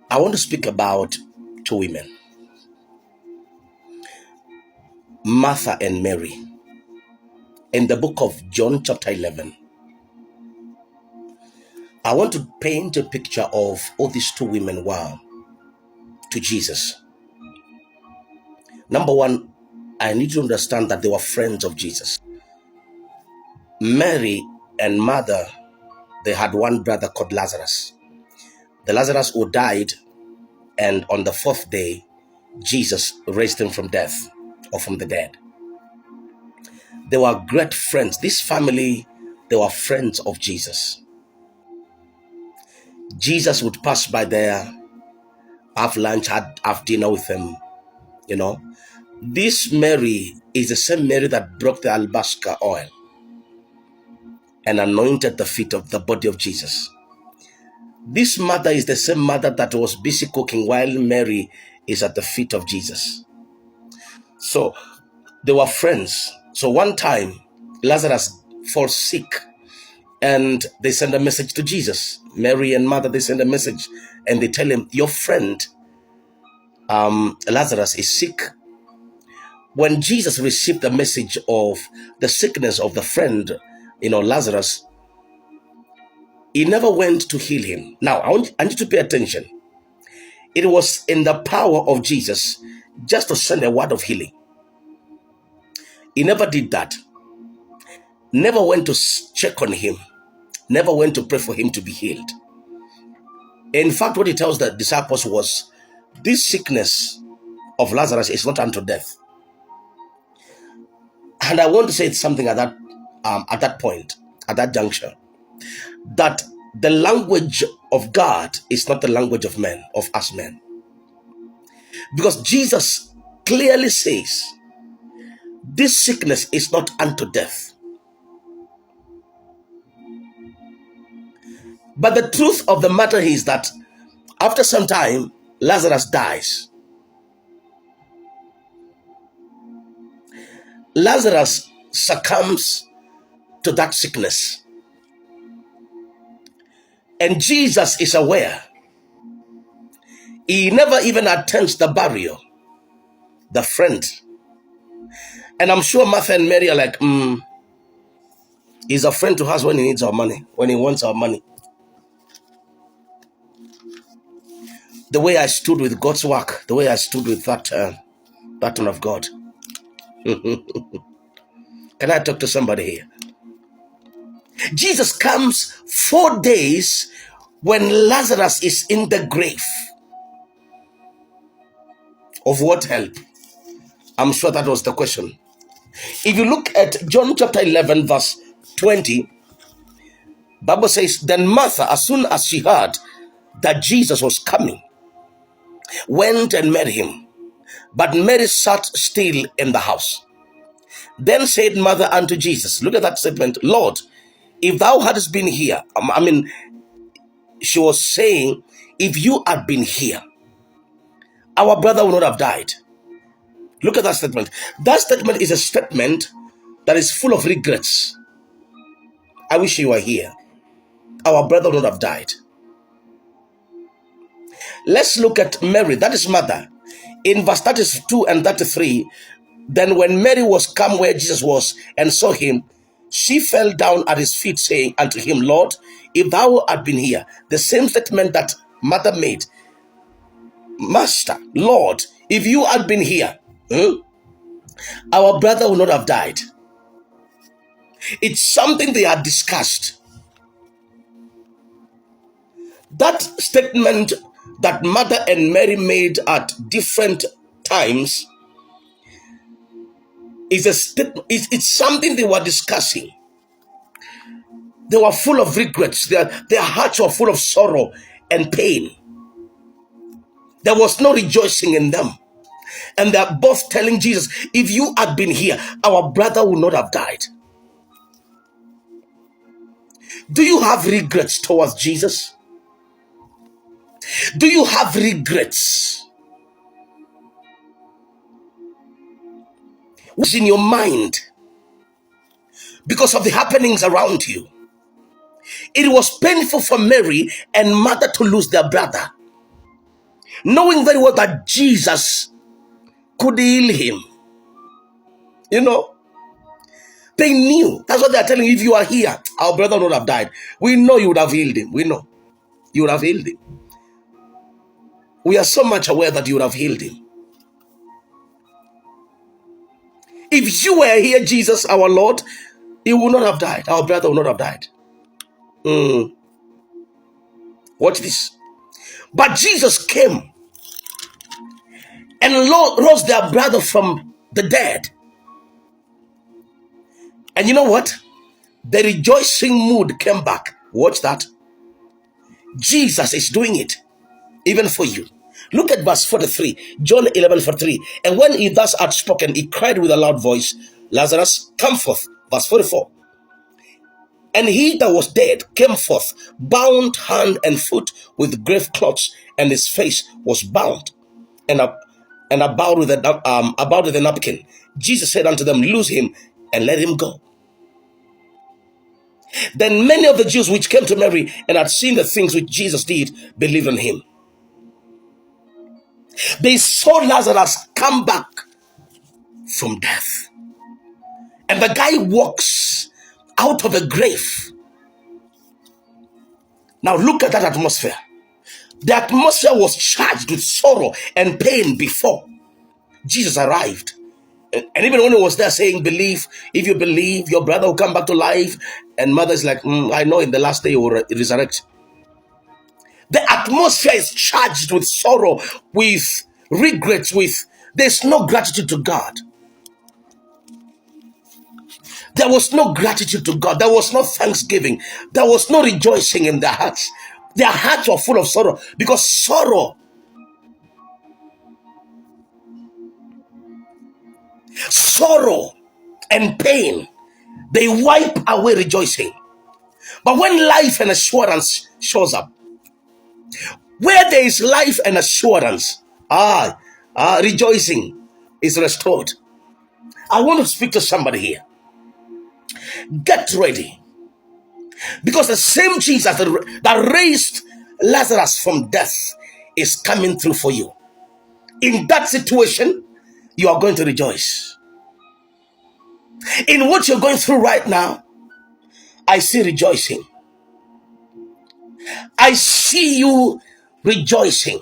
I want to speak about two women, Martha and Mary. In the book of John chapter 11, I want to paint a picture of all these two women were to Jesus. Number one, I need to understand that they were friends of Jesus. Mary and Martha, they had one brother called Lazarus. The Lazarus who died, and on the fourth day, Jesus raised him from death or from the dead. They were great friends. This family, they were friends of Jesus. Jesus would pass by there, have lunch, have dinner with them, you know. This Mary is the same Mary that broke the alabaster oil and anointed the feet of the body of Jesus. This mother is the same mother that was busy cooking while Mary is at the feet of Jesus. So they were friends. So one time, Lazarus falls sick and they send a message to Jesus. Mary and Martha, they send a message and they tell him, your friend Lazarus is sick. When Jesus received the message of the sickness of the friend, Lazarus, he never went to heal him. Now, I want you to pay attention. It was in the power of Jesus just to send a word of healing. He never did that. Never went to check on him. Never went to pray for him to be healed. In fact, what he tells the disciples was, this sickness of Lazarus is not unto death. And I want to say something at that point, at that juncture, that the language of God is not the language of men, of us men. Because Jesus clearly says, this sickness is not unto death. But the truth of the matter is that after some time, Lazarus dies. Lazarus succumbs to that sickness. And Jesus is aware. He never even attends the burial, the friend. And I'm sure Martha and Mary are like, he's a friend to us when he needs our money, when he wants our money. The way I stood with God's work, the way I stood with that one of God. Can I talk to somebody here? Jesus comes 4 days when Lazarus is in the grave. Of what help? I'm sure that was the question. If you look at John chapter 11 verse 20, Bible says, then Martha, as soon as she heard that Jesus was coming, went and met him. But Mary sat still in the house. Then said Martha unto Jesus, look at that statement, Lord, if thou hadst been here, she was saying, if you had been here, our brother would not have died. Look at that statement. That statement is a statement that is full of regrets. I wish you were here. Our brother would not have died. Let's look at Mary, that is mother. In verse 32 and 33, then when Mary was come where Jesus was and saw him, she fell down at his feet, saying unto him, Lord, if thou had been here. The same statement that mother made. Master, Lord, if you had been here, our brother would not have died. It's something they had discussed. That statement that Mother and Mary made at different times it's something they were discussing. They were full of regrets. Their hearts were full of sorrow and pain. There was no rejoicing in them. And they are both telling Jesus, if you had been here, our brother would not have died. Do you have regrets towards Jesus? Do you have regrets? What's in your mind because of the happenings around you? It was painful for Mary and Martha to lose their brother. knowing very well that Jesus could heal him. You know, they knew. That's what they are telling you. If you are here, our brother would have died. We know you would have healed him. We know you would have healed him. We are so much aware that you would have healed him. If you were here, Jesus, our Lord, he would not have died. Our brother would not have died. Watch this. But Jesus came and rose their brother from the dead. And you know what? The rejoicing mood came back. Watch that. Jesus is doing it, even for you. Look at verse 43, John 11:43. And when he thus had spoken, he cried with a loud voice, Lazarus, come forth. Verse 44. And he that was dead came forth, bound hand and foot with grave cloths, and his face was bound and about with a napkin. Jesus said unto them, loose him and let him go. Then many of the Jews which came to Mary and had seen the things which Jesus did believed on him. They saw Lazarus come back from death. And the guy walks out of a grave. Now look at that atmosphere. The atmosphere was charged with sorrow and pain before Jesus arrived. And even when he was there saying, believe, if you believe, your brother will come back to life. And mother's like, I know in the last day he will resurrect. The atmosphere is charged with sorrow, with regrets, there's no gratitude to God. There was no gratitude to God. There was no thanksgiving. There was no rejoicing in their hearts. Their hearts were full of sorrow, because sorrow and pain, they wipe away rejoicing. But when life and assurance shows up, where there is life and assurance, rejoicing is restored. I want to speak to somebody here. Get ready, because the same Jesus that raised Lazarus from death is coming through for you. In that situation, you are going to rejoice. In what you're going through right now, I see rejoicing. I see you rejoicing.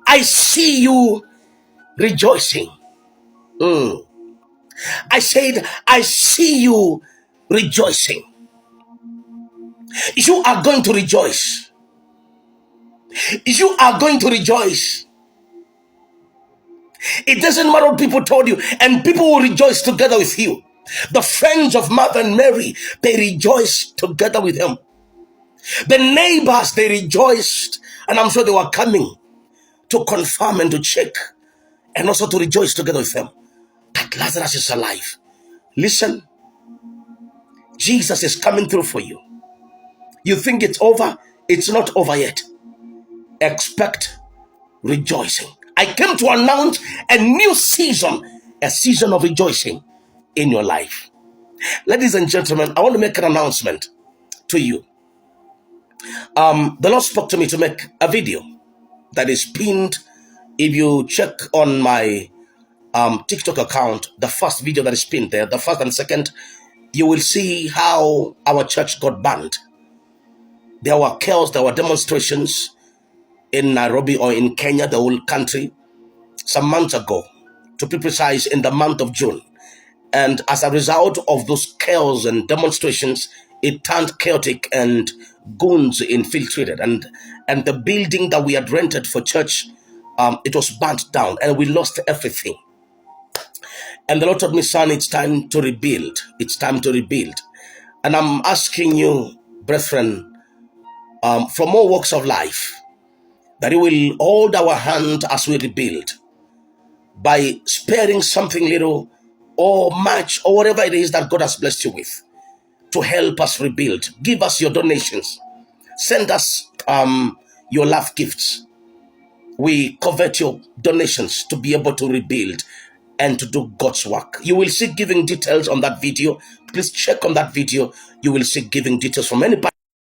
I see you rejoicing. I said, I see you rejoicing. You are going to rejoice. You are going to rejoice. It doesn't matter what people told you, and people will rejoice together with you. The friends of Martha and Mary, they rejoiced together with him. The neighbors, they rejoiced, and I'm sure they were coming to confirm and to check, and also to rejoice together with them that Lazarus is alive. Listen, Jesus is coming through for you. You think it's over? It's not over yet. Expect rejoicing. I came to announce a new season, a season of rejoicing in your life. Ladies and gentlemen, I want to make an announcement to you. The Lord spoke to me to make a video that is pinned. If you check on my TikTok account, the first video that is pinned there, the first and second, you will see how our church got banned. There were chaos, there were demonstrations in Nairobi or in Kenya, the whole country, some months ago, to be precise, in the month of June. And as a result of those chaos and demonstrations, it turned chaotic and goons infiltrated. And the building that we had rented for church, it was burnt down and we lost everything. And the Lord told me, son, it's time to rebuild. It's time to rebuild. And I'm asking you, brethren, from all walks of life, that you will hold our hand as we rebuild by sparing something little or much or whatever it is that God has blessed you with to help us rebuild. Give us your donations. Send us your love gifts. We covet your donations to be able to rebuild and to do God's work. You will see giving details on that video. Please check on that video. You will see giving details from any part.